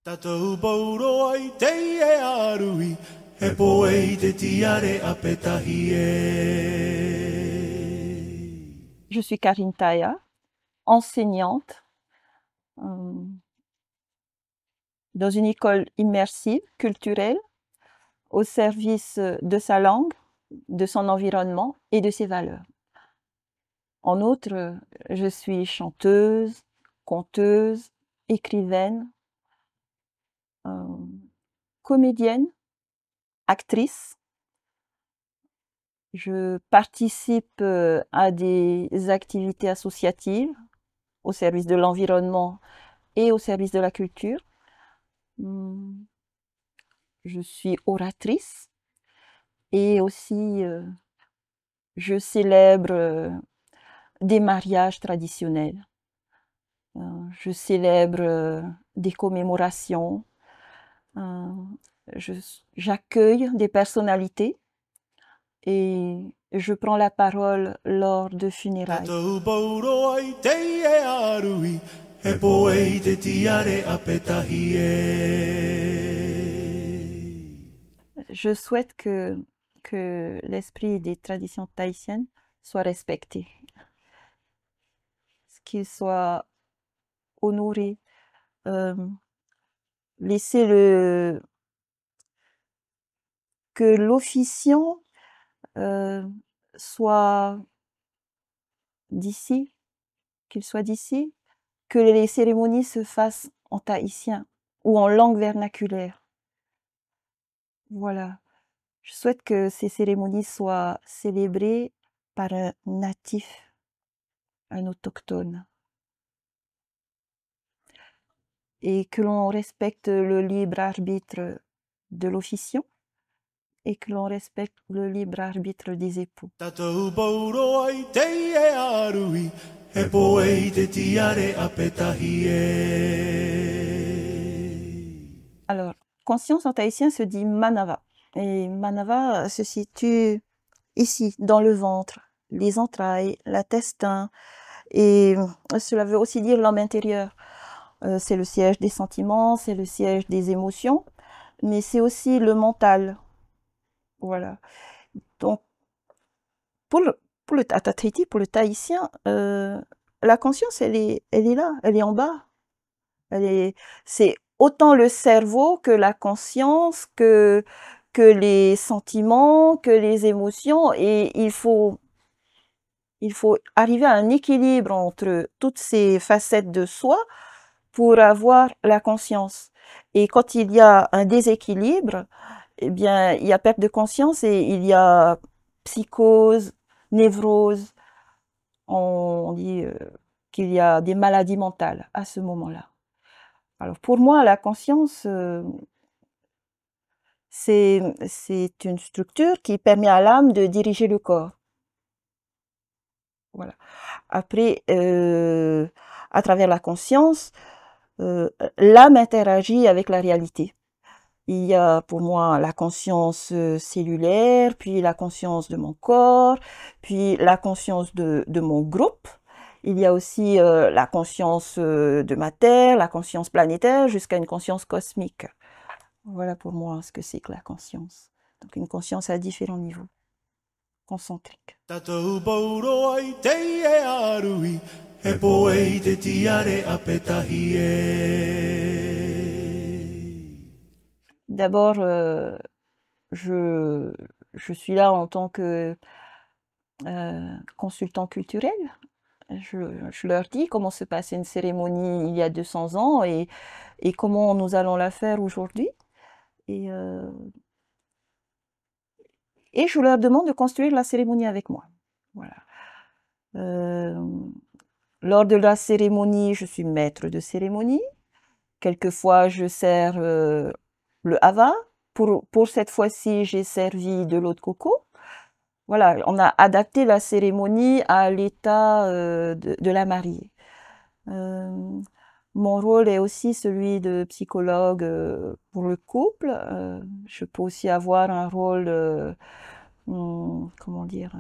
Tatou pauro ai te e arui, he poe te tiare a petahi e. Je suis Karine Taya, enseignante dans une école immersive, culturelle, au service de sa langue, de son environnement et de ses valeurs. En outre, je suis chanteuse, conteuse, écrivaine, comédienne, actrice. Je participe à des activités associatives au service de l'environnement et au service de la culture. Je suis oratrice et aussi je célèbre des mariages traditionnels. Je célèbre des commémorations. J'accueille des personnalités et je prends la parole lors de funérailles. Tatou pauro ai te e arui, he poe te tiare a petahi e. Je souhaite que l'esprit des traditions tahitiennes soit respecté, qu'il soit honoré, que l'officiant soit d'ici, qu'il soit d'ici, que les cérémonies se fassent en tahitien ou en langue vernaculaire. Voilà. Je souhaite que ces cérémonies soient célébrées par un natif, un autochtone. Et que l'on respecte le libre arbitre de l'officiant et que l'on respecte le libre arbitre des époux. Tatou pauro ai te e arui, he poe te tiare a petahi e. Alors, conscience en tahitien se dit manava. Et manava se situe ici, dans le ventre, les entrailles, l'intestin. Et cela veut aussi dire l'homme intérieur. C'est le siège des sentiments, c'est le siège des émotions, mais c'est aussi le mental. Voilà. Donc, pour le tahitien, la conscience, elle est là, elle est en bas. C'est autant le cerveau que la conscience, que les sentiments, que les émotions, et il faut arriver à un équilibre entre toutes ces facettes de soi pour avoir la conscience. Et quand il y a un déséquilibre, eh bien, il y a perte de conscience et il y a psychose, névrose. On dit qu'il y a des maladies mentales à ce moment-là. Alors pour moi, la conscience, c'est une structure qui permet à l'âme de diriger le corps. Voilà. Après, à travers la conscience, l'âme interagit avec la réalité. Il y a pour moi la conscience cellulaire, puis la conscience de mon corps, puis la conscience de mon groupe. Il y a aussi la conscience de ma Terre, la conscience planétaire, jusqu'à une conscience cosmique. Voilà pour moi ce que c'est que la conscience. Donc une conscience à différents niveaux, concentriques. Tatou pauro ai te e arui, he poe te tiare a petahi e. D'abord, je suis là en tant que consultant culturel. Je leur dis comment se passait une cérémonie il y a 200 ans et comment nous allons la faire aujourd'hui. Et je leur demande de construire la cérémonie avec moi. Voilà. Lors de la cérémonie, je suis maître de cérémonie. Quelquefois, je sers le hava. Pour cette fois-ci, j'ai servi de l'eau de coco. Voilà, on a adapté la cérémonie à l'état de la mariée. Mon rôle est aussi celui de psychologue pour le couple. Je peux aussi avoir un rôle, comment dire,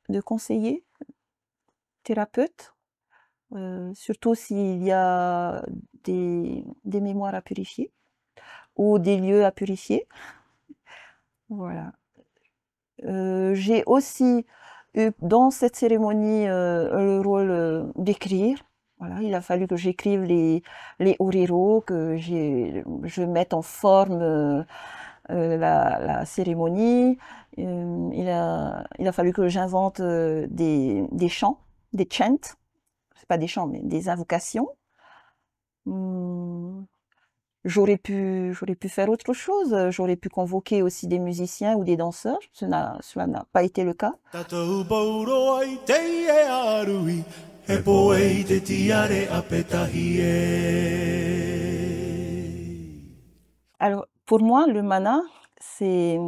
de conseiller, thérapeute. surtout s'il y a des mémoires à purifier ou des lieux à purifier. Voilà. J'ai aussi eu dans cette cérémonie le rôle d'écrire. Voilà, il a fallu que j'écrive les oriro, que je mette en forme la cérémonie. Il a fallu que j'invente des chants, des chants. C'est pas des chants, mais des invocations. J'aurais pu faire autre chose. J'aurais pu convoquer aussi des musiciens ou des danseurs. Cela n'a pas été le cas. Alors, pour moi, le mana, c'est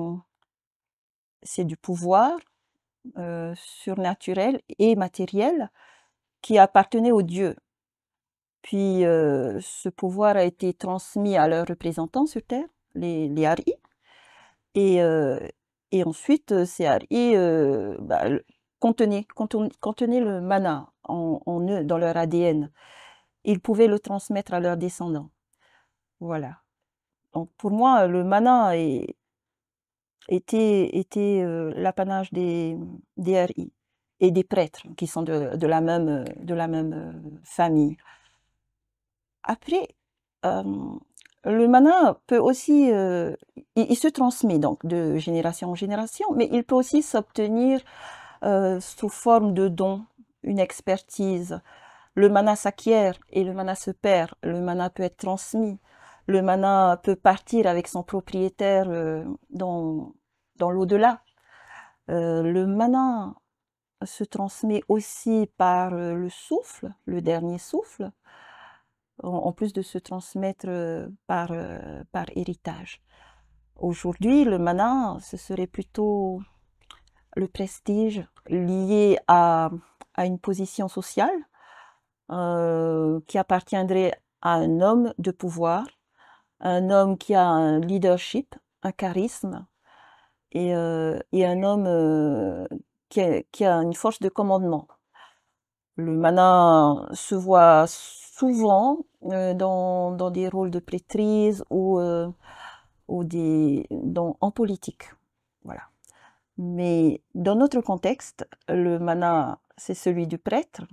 du pouvoir surnaturel et matériel qui appartenait aux dieux. Puis ce pouvoir a été transmis à leurs représentants sur Terre, les Hari. Et ensuite, ces Hari contenaient le mana en eux, dans leur ADN. Ils pouvaient le transmettre à leurs descendants. Voilà. Donc pour moi, le mana était l'apanage des Hari et des prêtres qui sont de la même famille. Après, le mana peut aussi, il se transmet donc de génération en génération, mais il peut aussi s'obtenir sous forme de don, une expertise. Le mana s'acquiert et le mana se perd. Le mana peut être transmis. Le mana peut partir avec son propriétaire dans l'au-delà. Le mana se transmet aussi par le souffle, le dernier souffle, en plus de se transmettre par héritage. Aujourd'hui, le mana, ce serait plutôt le prestige lié à une position sociale qui appartiendrait à un homme de pouvoir, un homme qui a un leadership, un charisme, et un homme qui a une force de commandement. Le mana se voit souvent dans des rôles de prêtrise ou en politique. Voilà. Mais dans notre contexte, le mana, c'est celui du prêtre,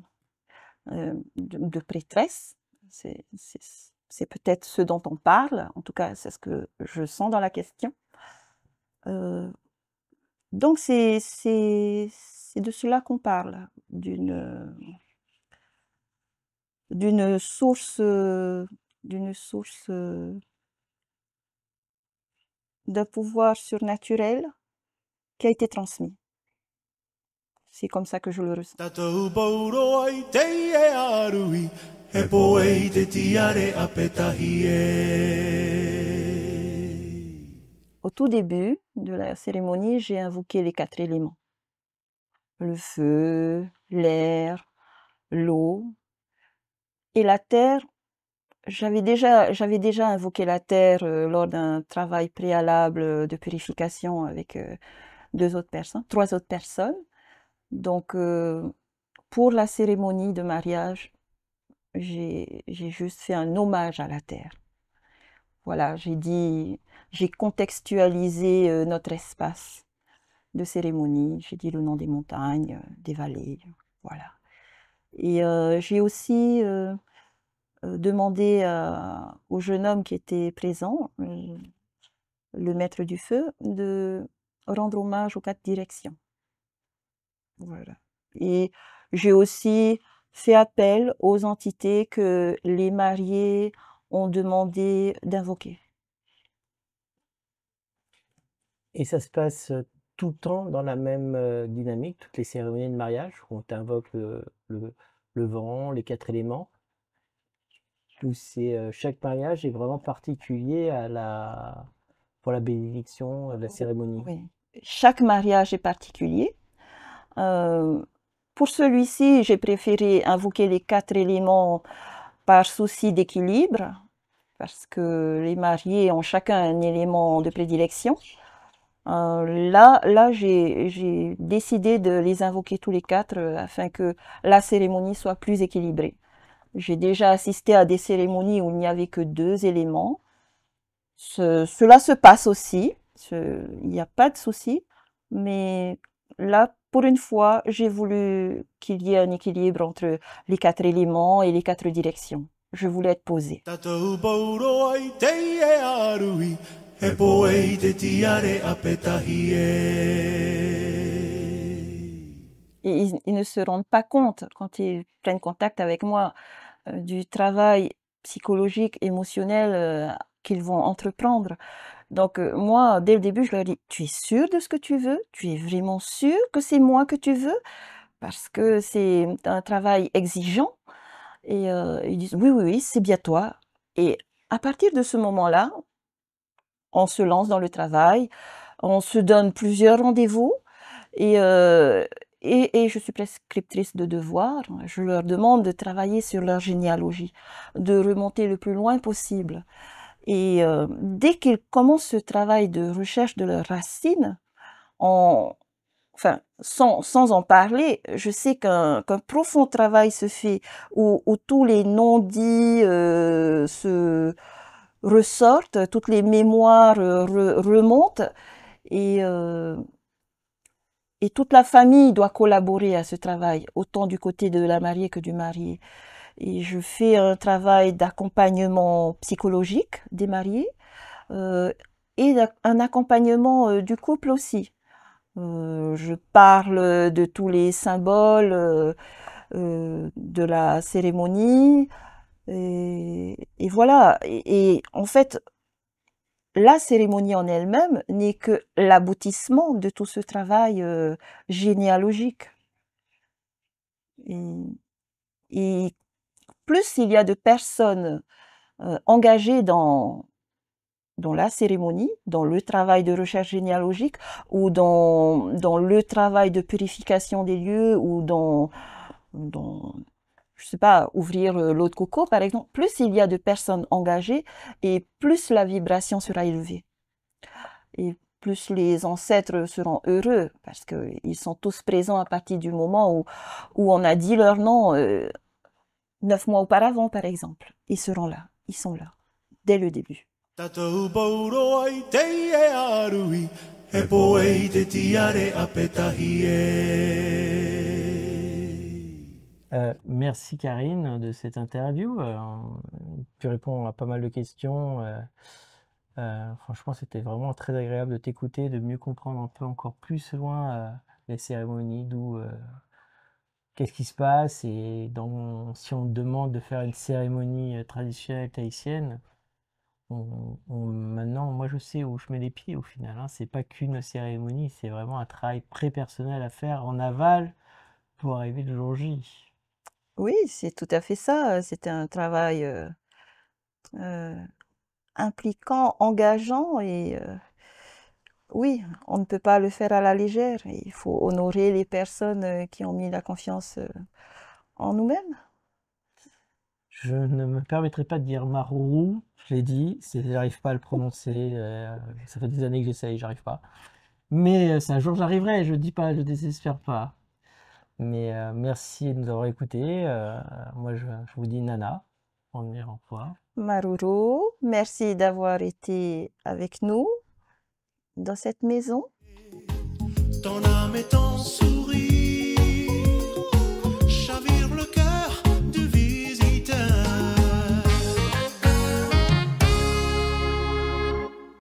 de prêtresse. C'est peut-être ce dont on parle, en tout cas c'est ce que je sens dans la question. Donc c'est de cela qu'on parle, d'une source d'un pouvoir surnaturel qui a été transmis. C'est comme ça que je le ressens. Au tout début de la cérémonie, j'ai invoqué les 4 éléments. Le feu, l'air, l'eau et la terre. J'avais déjà invoqué la terre lors d'un travail préalable de purification avec 3 autres personnes. Donc, pour la cérémonie de mariage, j'ai juste fait un hommage à la terre. Voilà, j'ai contextualisé notre espace de cérémonie. J'ai dit le nom des montagnes, des vallées, voilà. Et j'ai aussi demandé au jeune homme qui était présent, le maître du feu, de rendre hommage aux 4 directions. Voilà. Et j'ai aussi fait appel aux entités que les mariés ont demandé d'invoquer. Et ça se passe tout le temps dans la même dynamique, toutes les cérémonies de mariage, où on invoque le vent, les 4 éléments, où chaque mariage est vraiment particulier pour la bénédiction de la cérémonie. Oui, chaque mariage est particulier. Pour celui-ci, j'ai préféré invoquer les 4 éléments par souci d'équilibre, parce que les mariés ont chacun un élément de prédilection. Là, j'ai décidé de les invoquer tous les 4 afin que la cérémonie soit plus équilibrée. J'ai déjà assisté à des cérémonies où il n'y avait que 2 éléments. Cela se passe aussi, il n'y a pas de souci, mais là, pour une fois, j'ai voulu qu'il y ait un équilibre entre les 4 éléments et les 4 directions. Je voulais être posée. Tatou pauro ai te e arui, he poe te tiare a petahi Et ils ne se rendent pas compte, quand ils prennent contact avec moi, du travail psychologique, émotionnel qu'ils vont entreprendre. Donc moi, dès le début, je leur dis: «Tu es sûre de ce que tu veux? Tu es vraiment sûre que c'est moi que tu veux? Parce que c'est un travail exigeant». Et ils disent: «Oui, oui, oui, c'est bien toi». Et à partir de ce moment-là, on se lance dans le travail, on se donne plusieurs rendez-vous et je suis prescriptrice de devoirs. Je leur demande de travailler sur leur généalogie, de remonter le plus loin possible. Et dès qu'ils commencent ce travail de recherche de leurs racines, enfin, sans en parler, je sais qu'un profond travail se fait où tous les non-dits se ressortent, toutes les mémoires remontent et toute la famille doit collaborer à ce travail, autant du côté de la mariée que du marié. Et je fais un travail d'accompagnement psychologique des mariés et un accompagnement du couple aussi. Je parle de tous les symboles de la cérémonie et voilà. Et en fait, la cérémonie en elle-même n'est que l'aboutissement de tout ce travail généalogique. Et plus il y a de personnes engagées dans la cérémonie, dans le travail de recherche généalogique ou dans le travail de purification des lieux ou dans je sais pas, ouvrir l'eau de coco par exemple, plus il y a de personnes engagées et plus la vibration sera élevée. Et plus les ancêtres seront heureux parce qu'ils sont tous présents à partir du moment où on a dit leur nom 9 mois auparavant par exemple. Ils seront là, ils sont là, dès le début. Tatou pauro ai te e arui, he poe te tiare a petahi Merci Karine de cette interview. Tu réponds à pas mal de questions. Franchement, c'était vraiment très agréable de t'écouter, de mieux comprendre un peu encore plus loin les cérémonies, d'où qu'est-ce qui se passe et si on te demande de faire une cérémonie traditionnelle tahitienne, maintenant, moi je sais où je mets les pieds au final. Hein. C'est pas qu'une cérémonie, c'est vraiment un travail personnel à faire en aval pour arriver le jour J. Oui, c'est tout à fait ça. C'est un travail impliquant, engageant et oui, on ne peut pas le faire à la légère. Il faut honorer les personnes qui ont mis la confiance en nous-mêmes. Je ne me permettrai pas de dire Maruru, je l'ai dit, j'arrive pas à le prononcer, ça fait des années que j'essaye, j'arrive pas. Mais un jour j'arriverai, je dis pas, je désespère pas. Mais merci de nous avoir écoutés. Moi je vous dis Nana, on est au revoir. Maruru, merci d'avoir été avec nous dans cette maison. Ton âme est en sous